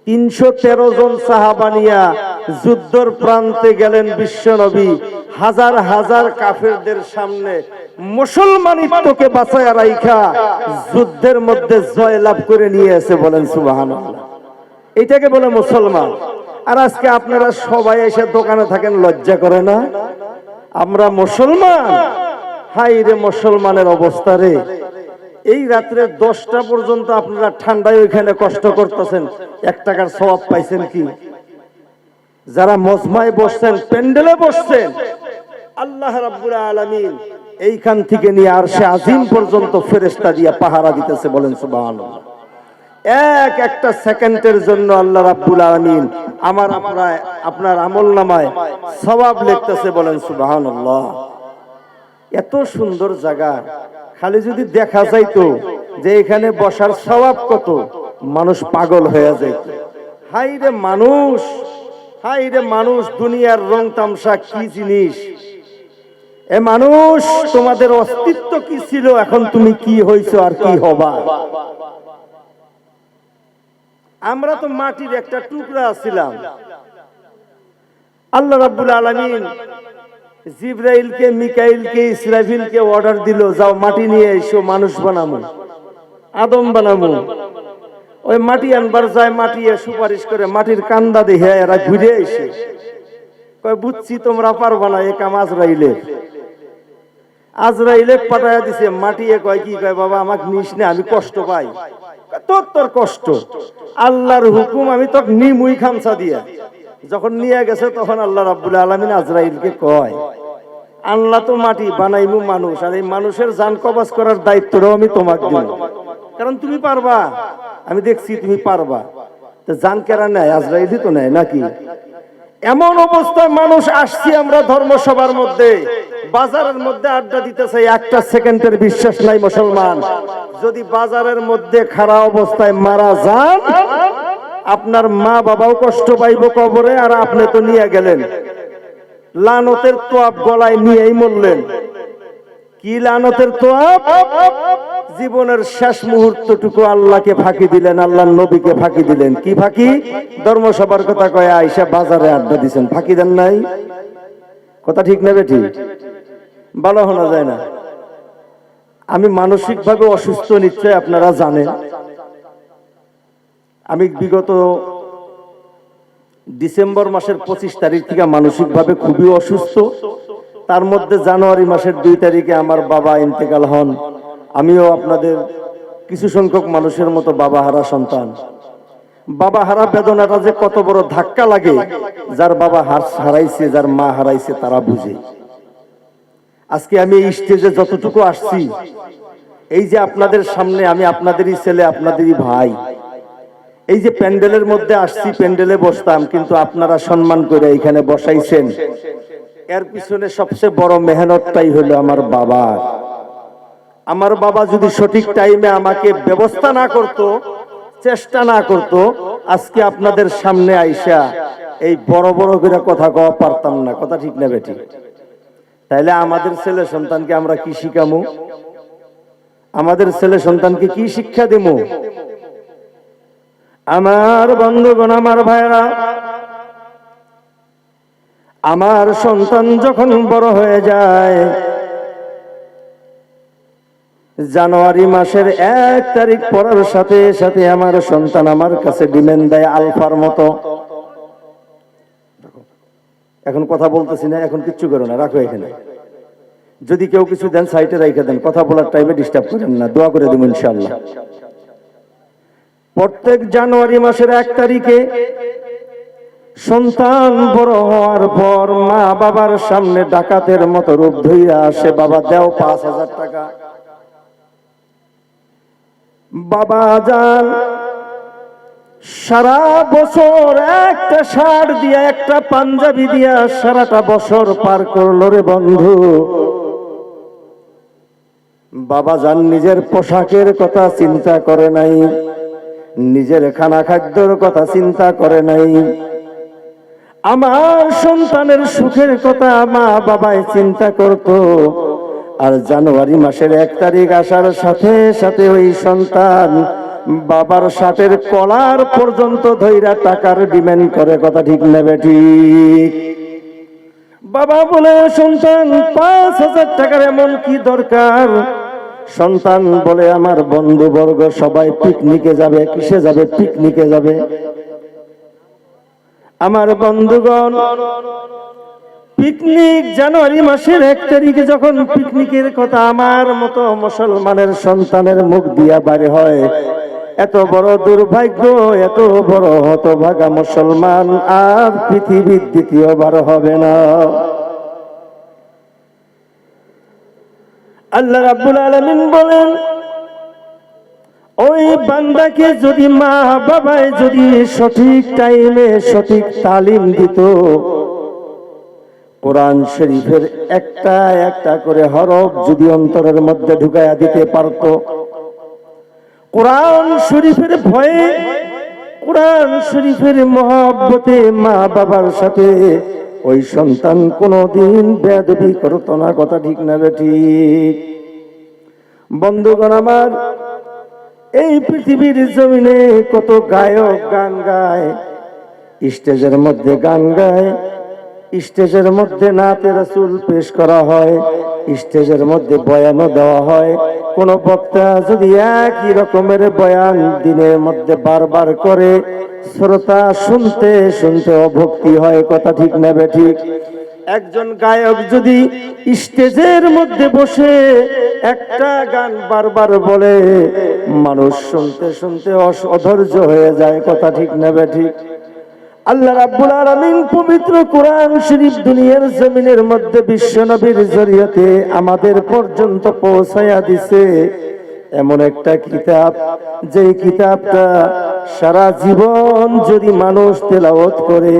313 জন সাহাবা নিয়া যুদ্ধের প্রান্তে গেলেন বিশ্বনবী। হাজার হাজার কাফেরদের সামনে মুসলমানিত্বকে বাঁচায়া রাইখা যুদ্ধের মধ্যে জয় লাভ করে নিয়ে এসে বলেন সুবহানাল্লাহ। এটাকে বলে মুসলমান। আর আজকে আপনারা সবাই এসে দোকানে থাকেন, লজ্জা করে না? আমরা মুসলমান, হাই রে মুসলমানের অবস্থা রে। এই রাত্রে 10টা পর্যন্ত আপনারা ঠান্ডায় ওইখানে কষ্ট করতেছেন, 1 টাকার সওয়াব পাইছেন কি? যারা মজমায় বসছেন, প্যান্ডেলে বসছেন, আল্লাহ রাব্বুল আলামিন এইখান থেকে নিয়ে আরশে আজিম পর্যন্ত ফেরেশতা দিয়ে পাহারা দিতেছে, বলেন সুবহানাল্লাহ। একটা সেকেন্ডের জন্য আল্লাহ রাব্বুল আলামিন আপনার আমলনামায় সওয়াব লিখতেছে, বলেন সুবহানাল্লাহ। এত সুন্দর জায়গা, খালি যদি দেখা যাইতো যে এখানে বসার সওয়াব কত, মানুষ পাগল হয়ে যাইত। হাই রে মানুষ, হাই রে মানুষ, দুনিয়ার রং তামসা কি জিনিস! এ মানুষ, তোমাদের অস্তিত্ব কি ছিল, এখন তুমি কি হইছো আর কি হবা? আমরা তো মাটির একটা টুকরা ছিলাম। আল্লাহ রাব্বুল আলামিন জিবরাইলকে, মিকাইলকে, ইসরাফিলকে অর্ডার দিল, যাও মাটি নিয়ে এসো, মানুষ বানামু, আদম বানামু। ওই মাটি আনবার যায়, মাটি সুপারিশ করে, মাটির কান্দা দেখে এরা ঘুরে এসে কয়, বুঝছি তোমরা পারবা না, এ কাম আজরাইলে পাঠাইয়া দিছে। মাটি কয় কি, কয় বাবা আমাকে নিস না, আমি কষ্ট পাই। তোর কষ্ট, আল্লাহর হুকুম, আমি তো নিমুই খামসা দিয়া। যখন নিয়ে গেছে তখন আল্লাহ রাব্বুল আলামিন আজরাইলকে কয়, আল্লাহ তো মাটি বানাইমু মানুষ, আর এই মানুষের জান কবজ করার দায়িত্বটাও আমি তোমাকে দিব, কারণ তুমি পারবা, আমি দেখছি তুমি পারবা। তো জান কেরা নেয়? আজরাইলই তো নেয় নাকি? এমন অবস্থায় মানুষ আসছি আমরা ধর্মসভার মধ্যে, বাজারের মধ্যে আড্ডা দিতে চাই, একটা সেকেন্ডের বিশ্বাস নাই মুসলমান। যদি বাজারের মধ্যে খারাপ অবস্থায় মারা যান, আপনার মা বাবাও কষ্ট পাইব কবরে, আর আপনি তো নিয়ে গেলেন লানতের তোয়াব গলায় নিয়েই মরলেন। কি লানতের তোয়াব? জীবনের শেষ মুহূর্তটুকু আল্লাহকে ফাঁকি দিলেন, আল্লাহর নবীকে ফাঁকি দিলেন। কি ফাঁকি? ধর্মসভার কথা কয়ে আইসা বাজারে আড্ডা দিছেন, ফাঁকি দেন নাই? কথা ঠিক না বেঠিক? ভালো শোনা যায় না। আমি মানসিক ভাবে অসুস্থ, নিশ্চয় আপনারা জানেন। আমি বিগত ডিসেম্বর মাসের 25 তারিখ থেকে মানসিক ভাবে খুবই অসুস্থ। তার মধ্যে জানুয়ারি মাসের 2 তারিখে আমার বাবা ইন্তেকাল হন। আমিও আপনাদের কিছু সংখ্যক মানুষের মতো বাবা হারা সন্তান। বাবা হারা বেদনাটা যে কত বড় ধাক্কা লাগে, যার বাবা হারাইছে, যার মা হারাইছে, তারা বুঝে। আজকে আমি এই স্টেজে যতটুকু আসছি, এই যে আপনাদের সামনে, আমি আপনাদেরই ছেলে, আপনাদেরই ভাই। এই যে প্যান্ডেলের মধ্যে আসছি, প্যান্ডেলে বসতাম, কিন্তু আপনারা সম্মান করে এখানে বসাইছেন। এর পিছনে সবচেয়ে বড় মেহনতটাই হলো আমার বাবা। আমার বাবা যদি সঠিক টাইমে আমাকে ব্যবস্থা না করত, চেষ্টা না করত, আজকে আপনাদের সামনে আইসা এই বড় বড় করে কথা কওয়া পারতাম না। কথা ঠিক না বেঠিক? তাইলে আমাদের ছেলে সন্তানকে আমরা কি শিখামু? আমাদের ছেলে সন্তানকে কি শিক্ষা দেবো? আমার বন্ধুগণ, আমার ভাইরা, আমার সন্তান যখন বড় হয়ে যায়, জানুয়ারি মাসের 1 তারিখ পড়ার সাথে সাথে আমার সন্তান আমার কাছে ডিমান্ড দেয় আলফার মতো। এখন কথা বলতেছি না, এখন কিচ্ছু করো না, রাখো এখানে। যদি কেউ কিছু দেন সাইটে রাইখে দেন, কথা বলার টাইমে ডিস্টার্ব করেন না, দোয়া করে দেব ইনশাআল্লাহ। প্রত্যেক জানুয়ারি মাসের 1 তারিখে সন্তান বড় হওয়ার পর মা বাবার সামনে ডাকাতের মতো রূপ ধইরা আসে, বাবা দেও 5000 টাকা। বাবা যান সারা বছর একটা শার্ট দিয়া, একটা পাঞ্জাবি দিয়া সারাটা বছর পার করলো রে বন্ধু। বাবা যান নিজের পোশাকের কথা চিন্তা করে নাই, নিজের খানা খাদ্যর কথা চিন্তা করে নাই, আমার সন্তানের সুখের কথা মা বাবাই চিন্তা করত। আর জানুয়ারি মাসের 1 তারিখ আসার সাথে সাথে ওই সন্তান বাবার শার্টের কলার পর্যন্ত ধইরা টাকার ডিমান্ড করে, কথা ঠিক নেবে ঠিক? বাবা বলে সন্তান 5,000 টাকার এমন কি দরকার? সন্তান বলে আমার বন্ধুবর্গ সবাই পিকনিকে যাবে। কিসে যাবে? পিকনিকে যাবে। আমার বন্ধুগণ, পিকনিক জানুয়ারি মাসের 1 তারিখে যখন পিকনিকের কথা আমার মতো মুসলমানের সন্তানের মুখ দিয়া বাইরে হয়, এত বড় দুর্ভাগ্য, এত বড় হতভাগা মুসলমান আর পৃথিবীর দ্বিতীয়বার হবে না। আল্লাহ রাব্বুল আলামিন বলেন, ওই বান্দাকে যদি মা বাবায় যদি সঠিক টাইমে সঠিক তালিম দিত, কোরআন শরীফের একটা একটা করে হরফ যদি অন্তরের মধ্যে ঢুকাইয়া দিতে পারত, কোরআন শরীফের ভয়ে, কোরআন শরীফের মহব্বতে মা বাবার সাথে ওই সন্তান কোনদিন বেয়াদবি করত না, কথা ঠিক না ঠিক? বন্ধুগণ আমার, এই পৃথিবীর জমিনে কত গায়ক গান গায়, স্টেজের মধ্যে গান গায়, স্টেজের মধ্যে নাতে রাসূল পেশ করা হয়, স্টেজের মধ্যে বয়ানও দেওয়া হয়। কোন বক্তা যদি একই রকমের বয়ান দিনের মধ্যে বারবার করে, শ্রোতা শুনতে শুনতে অভক্তি হয়, কথা ঠিক না ঠিক? একজন গায়ক যদি স্টেজের মধ্যে বসে একটা গান বারবার বলে, মানুষ শুনতে শুনতে অধৈর্য হয়ে যায়, কথা ঠিক না ঠিক? আল্লাহ রাব্বুল আলামিন পবিত্র কোরআন শরীফ দুনিয়ার জমিনের মধ্যে বিশ্ব নবীর জরিয়তে আমাদের পর্যন্ত পৌঁছায়া দিছে এমন একটা কিতাব, যে কিতাবটা সারা জীবন যদি মানুষ তেলাওয়াত করে,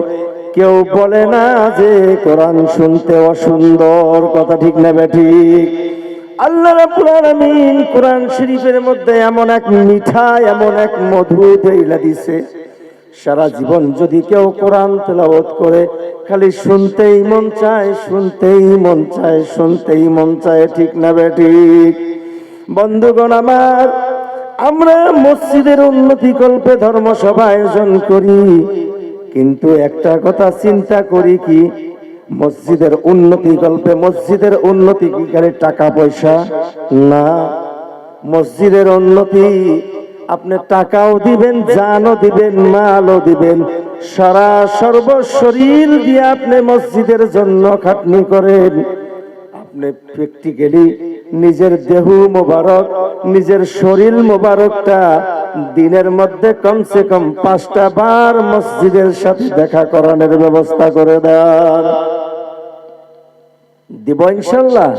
কেউ বলে না যে কোরআন শুনতে অসুন্দর, কথা ঠিক না ঠিক? আল্লাহ রাব্বুল আলামিন কোরআন শরীফের মধ্যে এমন এক মিঠা, এমন এক মধু দেইলা দিছে, সারা জীবন যদি কেউ কোরআন তেলাওয়াত করে, খালি শুনতেই মন চায়, শুনতেই মন চায়, শুনতেই মন চায়, ঠিক না ঠিক? বন্ধুগণ আমার, আমরা মসজিদের উন্নতি কল্পে ধর্মসভা আয়োজন করি, কিন্তু একটা কথা চিন্তা করি কি, মসজিদের উন্নতি কল্পে, মসজিদের উন্নতি কি খালি টাকা পয়সা না? মসজিদের উন্নতি আপনি টাকাও দিবেন, জানও দিবেন, মালও দিবেন, সারা সর্বশরীর দিয়ে আপনি মসজিদের জন্য খাটনি করেন। আপনি প্র্যাকটিক্যালি নিজের দেহ মোবারক, নিজের শরীর মোবারকটা দিনের মধ্যে কমসে কম 5টা বার মসজিদের সাথে দেখা করানোর ব্যবস্থা করে দেন। দিব ইনশাল্লাহ?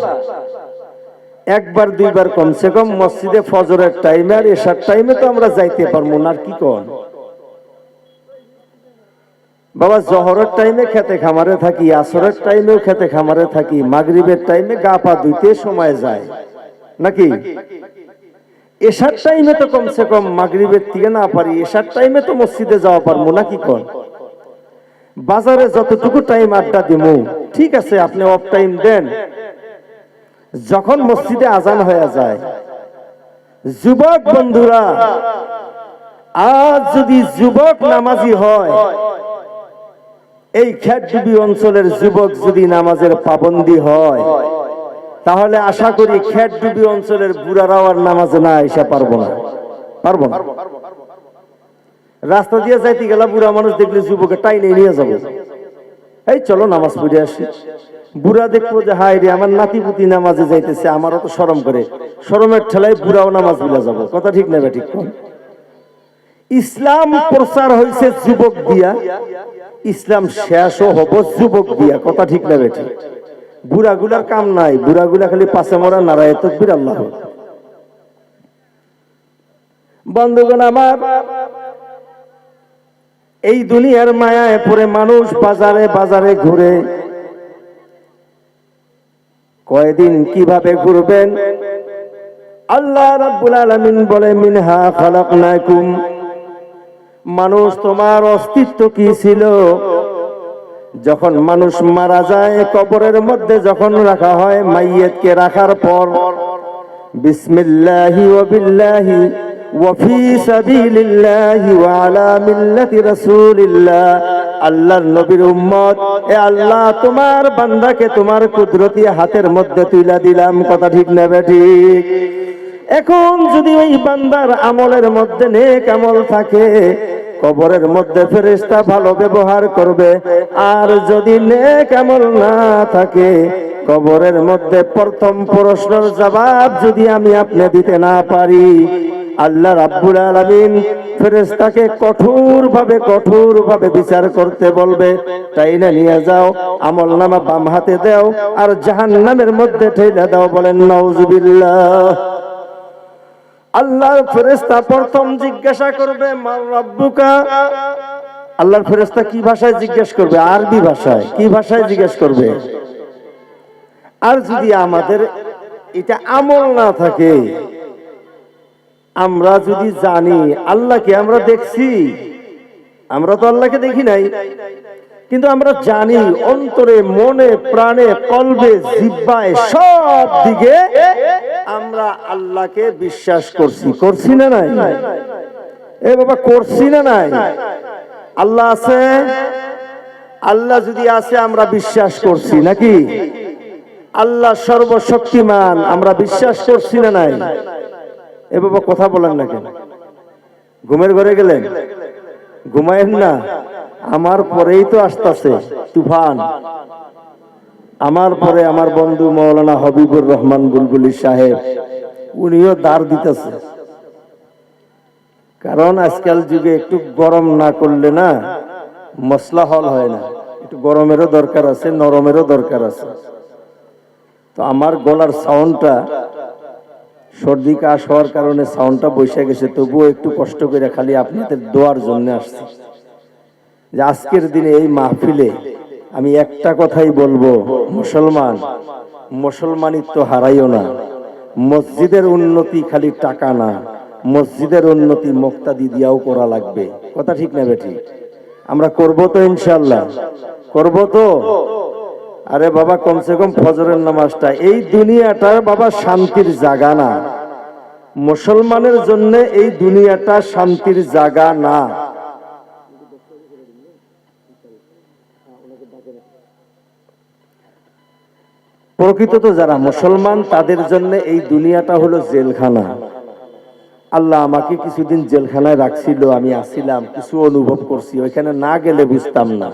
একবার দুইবার কমসে কম মসজিদে ফজরের টাইমে আর এশার টাইমে তো আমরা যাইতে পারবো না, আর কি কোন? বাবা, জহরের টাইমে খেতে খামারে থাকি, আসরের টাইমেও খেতে খামারে থাকি, মাগরিবের টাইমে গা পা ধুইতে সময় যায় নাকি? এশার টাইমে তো কমসে কম, মাগরিবের থেকে না পারি, এশার টাইমে তো মসজিদে যাওয়া পারবো নাকি কোন? বাজারে যতটুকু টাইম আড্ডা দিমু, ঠিক আছে, আপনি অফ টাইম দেন। যখন মসজিদে আজান হয়ে যায়, যুবক বন্ধুরা, আজ যদি যুবক নামাজি হয়, এই খেটডুবি অঞ্চলের যুবক যদি নামাজের পাবন্দি হয়, তাহলে আশা করি খেটডুবি অঞ্চলের বুড়ারাও আর নামাজে না এসে পারবো না, পারবো না। রাস্তা দিয়ে যাইতে গেলে বুড়া মানুষ দেখলে যুবকে টাইনে নিয়ে যাবো, এই চলো নামাজ পড়ে আসি। বুড়া দেখবো যে হায় রে, আমার নাতিপুতি নামাজে যাইতেছে, আমারও তো শরম করে, শরমের ঠেলায় বুড়াও নামাজ ভুলে যাবো, কথা ঠিক না ঠিক? ইসলাম প্রচার হয়েছে যুবক দিয়া, ইসলাম শেষও হবো যুবক দিয়া, কথা ঠিক না ঠিক? বুড়াগুলার কাম নাই, বুড়াগুলা খালি পাশে মরা নারায়ে তাকবীর আল্লাহ। বন্ধুগণ আমার, এই দুনিয়ার মায়ায় পড়ে মানুষ বাজারে বাজারে ঘুরে, কয়দিন কিভাবে ঘুরবেন? আল্লাহ রাব্বুল আলামিন বলে, মিনহা খালাকনাকুম, মানুষ তোমার অস্তিত্ব কি ছিল? যখন মানুষ মারা যায়, কবরের মধ্যে যখন রাখা হয়, মাইয়িতকে রাখার পর বিসমিল্লাহি ওয়া বিল্লাহি ওয়াফি সাবিলিল্লাহি ওয়া আলা মিল্লাতি রাসূলিল্লাহ। আল্লাহর নবীর উম্মত, এ আল্লাহ তোমার বান্দাকে তোমার কুদরতি হাতের মধ্যে তুইলা দিলাম। কথা ঠিক না ঠিক? এখন যদি ওই বান্দার আমলের মধ্যে নেক আমল থাকে, কবরের মধ্যে ফেরেশতা ভালো ব্যবহার করবে। আর যদি নেক আমল না থাকে, কবরের মধ্যে প্রথম প্রশ্নের জবাব যদি আমি আপনি দিতে না পারি, আল্লাহ রাব্বুল আলামিন ফেরেশতাকে কঠোর ভাবে বিচার করতে বলবে। তাই না, নিয়ে যাও, আমলনামা বাম হাতে দাও আর জাহান্নামের মধ্যে ঠেলে দাও। বলেন নাউজুবিল্লাহ। আল্লাহর ফেরেশতা প্রথম জিজ্ঞাসা করবে মান রাব্বুকা। আল্লাহর ফেরেশতা কি ভাষায় জিজ্ঞেস করবে? আরবি ভাষায়। কি ভাষায় জিজ্ঞেস করবে? আর যদি আমাদের এটা আমল না থাকে, আমরা যদি জানি আল্লাহকে আমরা দেখছি, আমরা তো আল্লাহকে দেখি নাই, কিন্তু আমরা জানি অন্তরে, মনে, প্রাণে, কলবে, জিহ্বায়, সব দিকে আমরা আল্লাহকে বিশ্বাস করছি। করছি না নাই? এ বাবা, করছি না নাই? আল্লাহ আছে। আল্লাহ যদি আছে আমরা বিশ্বাস করছি নাকি? আল্লাহ সর্বশক্তিমান আমরা বিশ্বাস করছি না নাই? এ বাবা, কথা বলেন না কেন? ঘুমের ঘরে গেলেন? ঘুমায়েন না। আমার পরেই তো আসতেছে তুফান। আমার পরে আমার বন্ধু মাওলানা হাবিবুর রহমান বুলবুলি সাহেব, উনিও দাঁড় দিতেছে। কারণ আজকাল যুগে একটু গরম না করলে না মসলা হল হয় না। একটু গরমেরও দরকার আছে, নরমেরও দরকার আছে। তো আমার গলার সাউন্ডটা, সর্দি কাশ হওয়ার কারণে সাউন্ডটা বসে গেছে। তবুও একটু কষ্ট করে খালি আপনাদের দোয়ার জন্য আসছি যে আজকের দিনে এই মাহফিলে আমি একটা কথাই বলবো, মুসলমানিত্ব হারাইও না। মসজিদের উন্নতি খালি টাকা না, মসজিদের উন্নতি মুক্তাদি দিয়াও করা লাগবে। কথা ঠিক না বেঠিক? আমরা করব তো ইনশাআল্লাহ? করব তো? আরে বাবা, কমসে কম ফজরের নামাজটা, এই দুনিয়াটা বাবা শান্তির জায়গা না। মুসলমানের জন্য এই দুনিয়াটা শান্তির জায়গা না। প্রকৃত তো যারা মুসলমান তাদের জন্য এই দুনিয়াটা হলো জেলখানা। আল্লাহ আমাকে কিছুদিন জেলখানায় রাখছিল, আমি আসছিলাম, কিছু অনুভব করছি। ওইখানে না গেলে বুঝতাম না।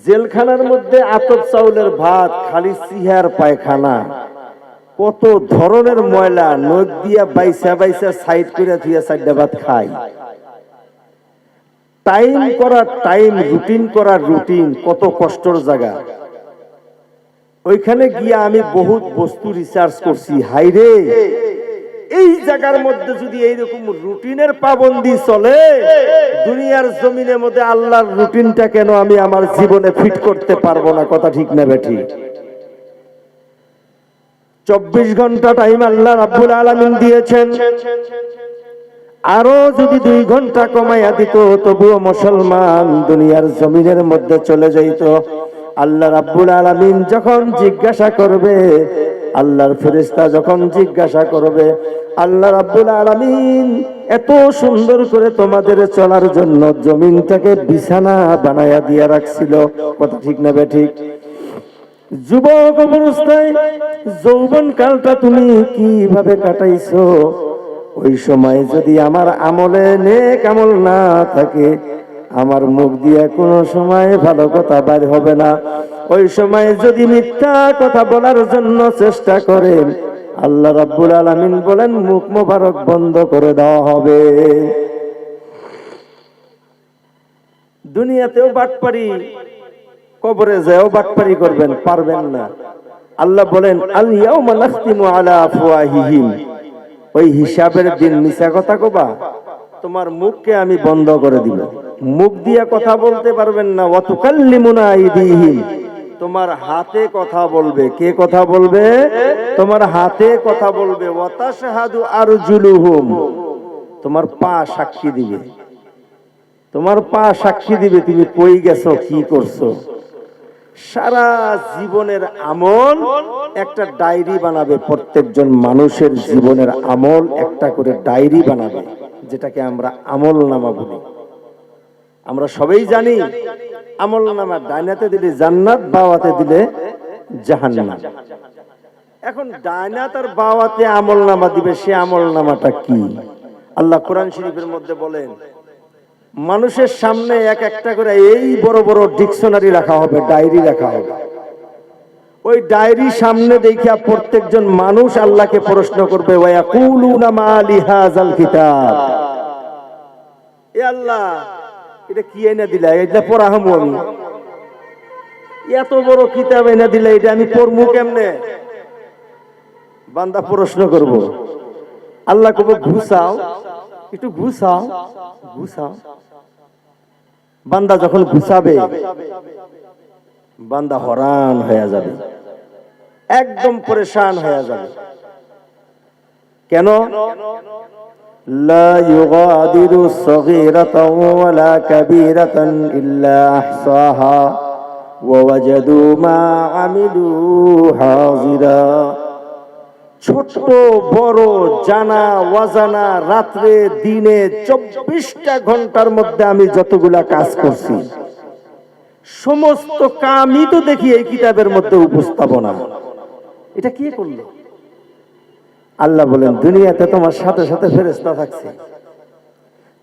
জেলখানার মধ্যে আতপ চাউলের ভাত, খালি সিহার পায়খানা, কত ধরনের ময়লা, নখ দিয়া বাইসা বাইসা সাইড করে ধুইয়া সাইডা ভাত খাই। টাইম করা টাইম, রুটিন করা রুটিন, কত কষ্টর জায়গা। ওইখানে গিয়া আমি বহুত বস্তু রিসার্চ করছি। হাইরে, এই জায়গার মধ্যে যদি এইরকম রুটিনের পাবন্দি চলে, দুনিয়ার জমিনের মধ্যে আল্লাহর রুটিনটা কেন আমি আমার জীবনে ফিট করতে পারবো না? কথা ঠিক না বেঠিক? 24 ঘন্টা টাইম আল্লাহ রাব্বুল আলামিন দিয়েছেন। আরো যদি 2 ঘন্টা কমাইয়া দিত, তবুও মুসলমান দুনিয়ার জমিনের মধ্যে চলে যাইত। আল্লাহ রাব্বুল আলামিন যখন জিজ্ঞাসা করবে, আল্লাহর ফেরেশতা যখন জিজ্ঞাসা করবে, আল্লাহ রাব্বুল আলামিন এত সুন্দর করে তোমাদের চলার জন্য জমিনটাকে বিছানা বানায়া দিয়া রাখছিল। কথা ঠিক না বেঠিক? যুবক অবস্থায় যৌবন কালটা তুমি কিভাবে কাটাইছো? ওই সময় যদি আমার আমলে নেক আমল না থাকে, আমার মুখ দিয়ে কোনো সময় ভালো কথা বের হবে না। ওই সময় যদি মিথ্যা কথা বলার জন্য চেষ্টা করেন, আল্লাহ রাব্বুল আলামিন বলেন মুখ মোবারক বন্ধ করে দেওয়া হবে। দুনিয়াতেও বাটপারি, কবরে যাও বাটপারি করবেন, পারবেন না। আল্লাহ বলেন আল ইয়াউমা নাখতিমু আলা আফওয়াহিহিম, ওই হিসাবের দিন মিছা কথা কবা, তোমার মুখকে আমি বন্ধ করে দিব। মুখ দিয়া কথা বলতে পারবেন না। ওয়া তুকাল্লিমুনা আইদিহিম, তোমার হাতে কথা বলবে। কে কথা বলবে? তোমার হাতে কথা বলবে। ওয়া তাশহাদু আরজুলুহুম, তোমার পা সাক্ষী দিবে। তোমার পা সাক্ষী দিবে তুমি কই গেছো, কি করছো। সারা জীবনের আমল একটা ডায়েরি বানাবে। প্রত্যেকজন মানুষের জীবনের আমল একটা করে ডায়েরি বানাবে, যেটাকে আমরা আমল নামা বলি। আমরা সবাই জানি আমল নামা ডাইনাতে দিলে জান্নাত, বাওয়াতে দিলে জাহান্নাম। এখন ডাইনাত আর বাওয়াতে আমল নামা দিবে, সে আমল নামাটা কি? আল্লাহ কোরআন শরীফের মধ্যে বলেন, মানুষের সামনে এক একটা করে এই বড় বড় ডিকশনারি রাখা হবে, ডায়েরি রাখা হবে। ওই ডায়েরি সামনে দেখিয়া প্রত্যেকজন মানুষ আল্লাহকে প্রশ্ন করবে, ওয়া ইয়াকুলুনা মা লিহাযাল কিতাব, এ আল্লাহ এটা কি এনে দিলা? এটা পড়াহামু আমি, এত বড় কিতাব এনে দিলা, এটা আমি পড়মু কেমনে? বান্দা প্রশ্ন করব, আল্লাহ কব ঘুষাও, একটু ঘুষাও, ঘুষাও। বান্দা যখন ঘুষাবে, বান্দা হরান হয়ে যাবে, একদম পরেশান হয়ে যাবে। কেন? লা ইউগাদিরু সগীরাতাও ওয়ালা কাবীরাতান ইল্লা আহসাহা ওয়া ওয়াজাদু মা আমিলু হাযিরা। ছোট বড়, জানা অজানা, রাত্রে দিনে 24টা ঘন্টার মধ্যে আমি যতগুলা কাজ করছি, সমস্ত কামই তো দেখি এই কিতাবের মধ্যে উপস্থাপনা। এটা কি করলো? আল্লাহ বলেন, দুনিয়াতে তোমার সাথে সাথে ফেরেশতা থাকছে,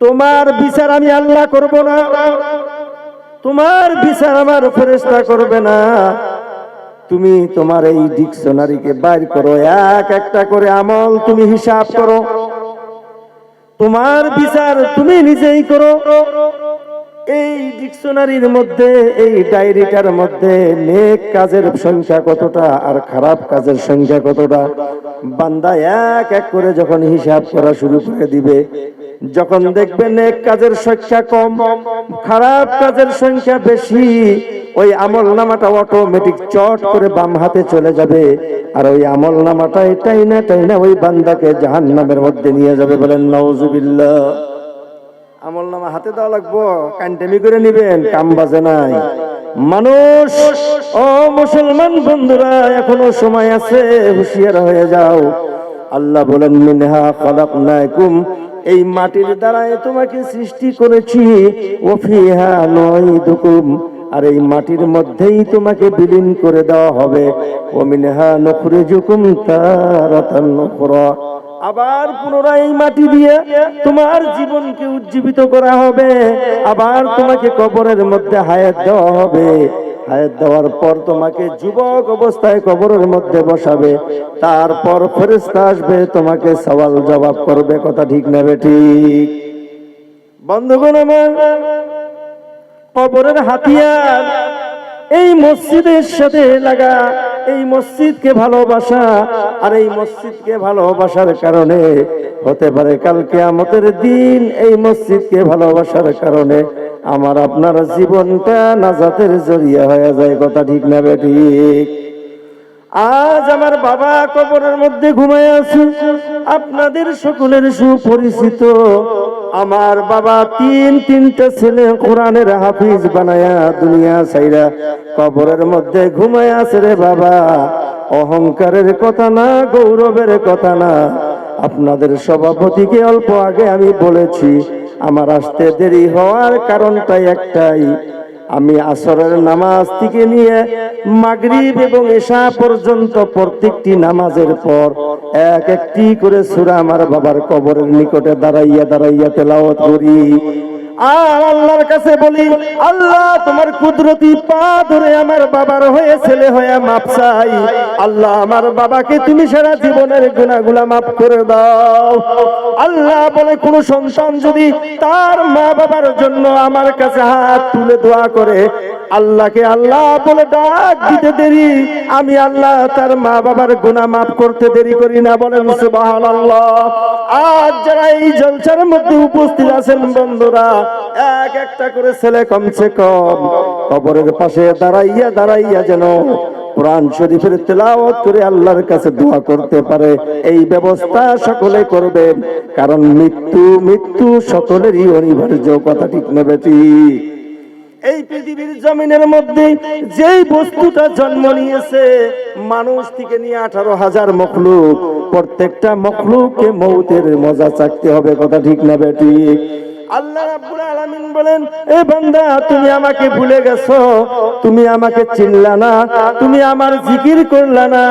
তোমার বিচার আমি আল্লাহ করব না, তোমার বিচার আমার ফেরেশতা করবে না। তুমি তোমার এই ডিকশনারিকে বাইর করো, এক একটা করে আমল তুমি হিসাব করো, তোমার বিচার তুমি নিজেই করো। এই ডিকশনারির মধ্যে, এই ডায়েরিটার মধ্যে নেক কাজের সংখ্যা কতটা আর খারাপ কাজের সংখ্যা কতটা, বান্দা এক এক করে যখন হিসাব করা শুরু করে দিবে, যখন দেখবে নেক কাজের সংখ্যা কম, খারাপ কাজের সংখ্যা বেশি, ওই আমল নামাটা অটোমেটিক চট করে বাম হাতে চলে যাবে, আর ওই আমল নামাটা টাইনা টাইনা ওই বান্দাকে জাহান্নামের মধ্যে নিয়ে যাবে। বলেন নাউজুবিল্লাহ। আমল নামা হাতে দেওয়া লাগবো, কান্টেমি করে নিবেন, কাম বাজে নাই। মানুষ, ও মুসলমান বন্ধুরা, এখনো সময় আছে, হুঁশিয়ার হয়ে যাও। আল্লাহ বলেন, মিনহা খালাকনাকুম, এই মাটির দ্বারাই তোমাকে সৃষ্টি করেছি, ওয়া ফিহা নুঈদুকুম, আর এই মাটির মধ্যেই তোমাকে বিলীন করে দেওয়া হবে, ওয়া মিনহা নুখরিজুকুম তারাতান উখরা, আবার পুনরায় এই মাটি দিয়ে তোমার জীবনকে উজ্জীবিত করা হবে, আবার তোমাকে কবরের মধ্যে হায়াত দেওয়া হবে, হায়াত দেওয়ার পর তোমাকে যুবক অবস্থায় কবরের মধ্যে বসাবে, তারপর ফেরেশতা আসবে তোমাকে সওয়াল জবাব করবে। কথা ঠিক না বেঠিক? বন্ধুগণ আমার, কবরের হাতিয়ার এই মসজিদের সাথে লাগা, এই মসজিদকে ভালোবাসা, আর এই মসজিদকে ভালোবাসার কারণে হতে পারে কাল কিয়ামতের দিন এই মসজিদকে ভালোবাসার কারণে আমার আপনার জীবনটা নাজাতের জরিয়া হয়ে যায়। কথা ঠিক না বেঠিক? আজ আমার বাবা কবরের মধ্যে ঘুমায় আছে, আপনাদের সকলের সুপরিচিত আমার বাবা তিনটা ছেলে কোরআনের হাফিজ বানায়া দুনিয়া ছাইরা কবরের মধ্যে ঘুমায় আছে রে বাবা। অহংকারের কথা না, গৌরবের কথা না। আপনাদের সভাপতিকে অল্প আগে আমি বলেছি, আমার আসতে দেরি হওয়ার কারণটাই একটাই, আমি আসরের নামাজ থেকে নিয়ে মাগরিব এবং এশা পর্যন্ত প্রত্যেকটি নামাজের পর এক একটি করে সূরা আমার বাবার কবরের নিকটে দাঁড়াইয়া দাঁড়াইয়া তেলাওয়াত করি, আর আল্লাহর কাছে বলি, আল্লাহ তোমার কুদরতি পা ধরে আমার বাবার হয়ে ছেলে হয়ে মাপ চাই। আল্লাহ আমার বাবাকে তুমি সারা জীবনের গুনাহগুলো মাফ করে দাও। আল্লাহ বলে, কোন সন্তান যদি তার মা বাবার জন্য আমার কাছে হাত তুলে দোয়া করে, আল্লাহকে আল্লাহ বলে ডাক দিতে দেরি, আমি আল্লাহ তার মা বাবার গুনাহ মাফ করতে দেরি করি না। বলেন সুবহানাল্লাহ। আজ যারা এই জলসার মধ্যে উপস্থিত আছেন বন্ধুরা, এক একটা করে ছেলে কমসে কম কবরের পাশে দাঁড়াইয়া দাঁড়াইয়া যেন কোরআন শরীফের তেলাওয়াত করে আল্লাহর কাছে দোয়া করতে পারে, এই ব্যবস্থা সকলে করবেন, কারণ মৃত্যু সকলেরই অনিবার্য। কথা ঠিক না বেঠিক? এই পৃথিবীর জমিনের মধ্যে যেই বস্তুটা জন্ম নিয়েছে মানুষ থেকে নিয়ে 18,000 মখলুক, প্রত্যেকটা মখলুককে মৌতের মজা চাকতে হবে। কথা ঠিক না বেঠিক? আল্লাহ রাব্বুল আলামিন বলেন, এ বান্দা তুমি আমাকে ভুলে গেছো, তুমি আমাকে চিনলা না, তুমি আমার জিকির করলা না।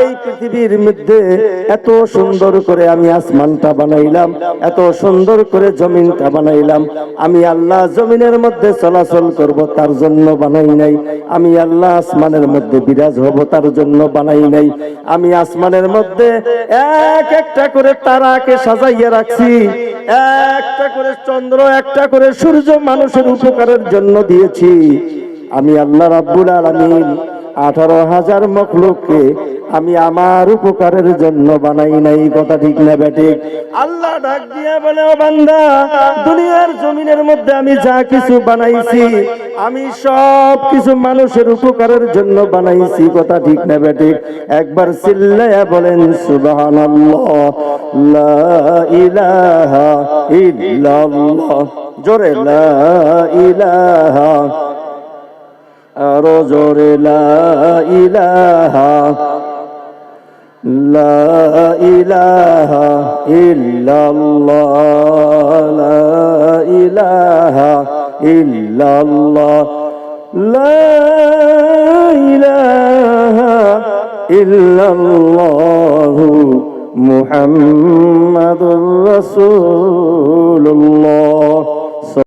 এই পৃথিবীর মধ্যে এত সুন্দর করে আমি আসমানটা বানাইলাম, এত সুন্দর করে জমিনটা বানাইলাম। আমি আল্লাহ জমিনের মধ্যে চলাচল করব তার জন্য বানাই নাই। আমি আল্লাহ আসমানের মধ্যে বিরাজ হব তার জন্য বানাই নাই। আমি আসমানের মধ্যে এক একটা করে তারাকে সাজাইয়া রাখছি, একটা করে চন্দ্র, একটা করে সূর্য মানুষের উপকারের জন্য দিয়েছি। আমি আল্লাহ রাব্বুল আলামিন 18,000 মখলুককে আমি আমার উপকারের জন্য বানাই নাই। কথা ঠিক না বেঠিক? আল্লাহ ডাক দিয়া বলে, ও বান্দা, দুনিয়ার জমিনের মধ্যে আমি যা কিছু বানাইছি আমি সব কিছু মানুষের উপকারের জন্য বানাইছি। কথা ঠিক না বেঠিক? একবার চিল্লায়া বলেন সুবহানাল্লাহ, লা ইলাহা ইল্লাল্লাহ। জোরে লা ইলাহা, আরো জোরে লা ইলাহা, লা ইলাহা ইল্লাল্লাহ, লা ইলাহা ইল্লাল্লাহ, লা ইলাহা ইল্লাল্লাহ মুহাম্মাদুর রাসূলুল্লাহ।